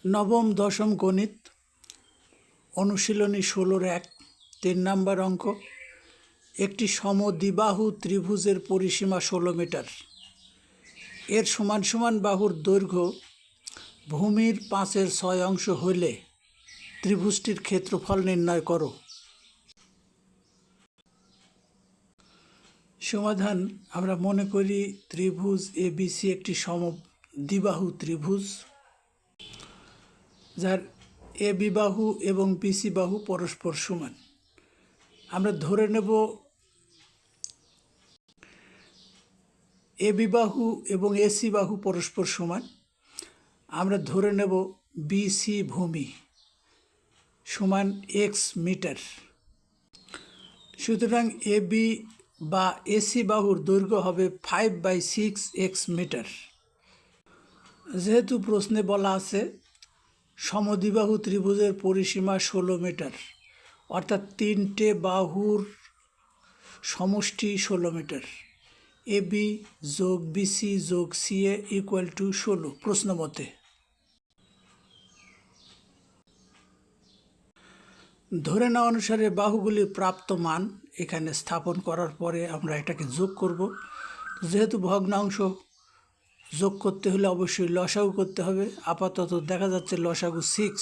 নবম দশম গণিত অনুশীলনী 16-1 3 নম্বর অঙ্ক। একটি সমদ্বিবাহু ত্রিভুজের পরিসীমা 16 মিটার। এর সমান সমান বাহুর দৈর্ঘ্য ভূমির 5/6 অংশ হলে ত্রিভুজটির ক্ষেত্রফল নির্ণয় করো। সমাধান। আমরা মনে করি ত্রিভুজ এবিসি একটি সমদ্বিবাহু ত্রিভুজ, যার এবি বাহু এবং বিসি বাহু পরস্পর সমান। আমরা ধরে নেব এবি বাহু এবং এসি বাহু পরস্পর সমান। আমরা ধরে নেব বিসি ভূমি সমান এক্স মিটার। সুতরাং এবি বা এসি বাহুর দৈর্ঘ্য হবে 5/6 এক্স মিটার। যেহেতু প্রশ্নে বলা আছে সমদ্বিবাহু ত্রিভুজের পরিসীমা 16 মিটার, অর্থাৎ তিনটে বাহুর সমষ্টি 16 মিটার। এবি যোগ বিসি যোগ সিএ ইকুয়াল টু 16 প্রশ্ন মতে। ধরে নেওয়া অনুসারে বাহুগুলির প্রাপ্ত মান এখানে স্থাপন করার পরে আমরা এটাকে যোগ করব। যেহেতু ভগ্নাংশ যোগ করতে হলে অবশ্যই লসাগু করতে হবে। আপাতত দেখা যাচ্ছে লসাগু 6।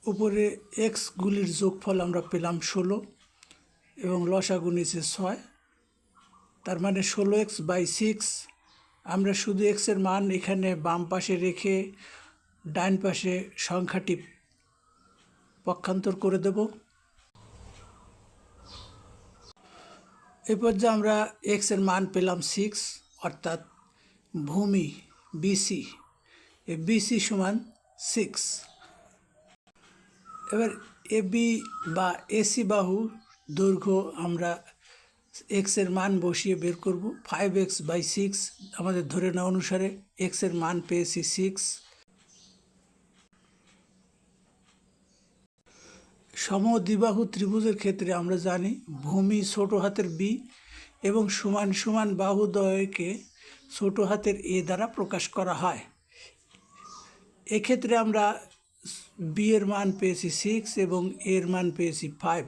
উপরে এক্সগুলির যোগফল আমরা পেলাম 16 এবং লসাগু নিচে 6, তার মানে 16x/6। আমরা শুধু এক্সের মান এখানে বাম পাশে রেখে ডান পাশে সংখ্যাটি পক্ষান্তর করে দেব। এই পর্যায়ে আমরা এক্সের মান পেলাম 6, অর্থাৎ ভূমি বিসি, বিসি সমান 6। এবার এবি বা এসি বাহু দৈর্ঘ্য আমরা এক্সের মান বসিয়ে বের করব। 5x/6 আমাদের ধরে নেওয়া অনুসারে এক্সের মান পেয়েছি 6। সমদ্বিবাহু ত্রিভুজের ক্ষেত্রে আমরা জানি ভূমি ছোট হাতের বি এবং সমান সমান বাহুদ্বয়কে ছোট হাতের এ দ্বারা প্রকাশ করা হয়। এক্ষেত্রে আমরা বি এর মান পেয়েছি 6 এবং এর মান পেয়েছি 5।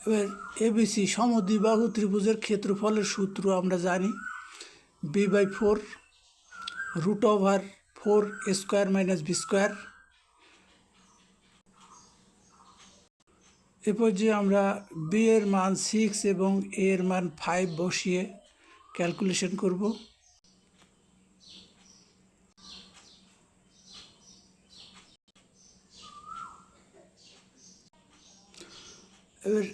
এবার এবিসি সমদ্বিবাহু ত্রিভুজের ক্ষেত্রফলের সূত্র আমরা জানি b/4 √4a² - b²। এরপর যে আমরা বি এর মান 6 এবং এ এর মান 5 বসিয়ে ক্যালকুলেশন করব। এবার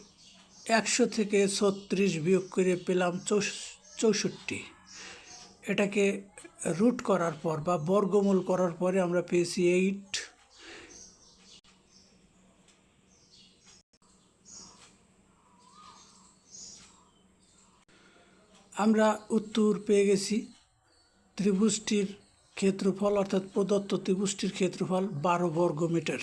100 থেকে 36 বিয়োগ করে পেলাম 64। এটাকে রুট করার পর বা বর্গমূল করার পরে আমরা পেয়েছি 8। আমরা উত্তর পেয়ে গেছি। ত্রিভুজটির ক্ষেত্রফল অর্থাৎ প্রদত্ত ত্রিভুজটির ক্ষেত্রফল 12 বর্গমিটার।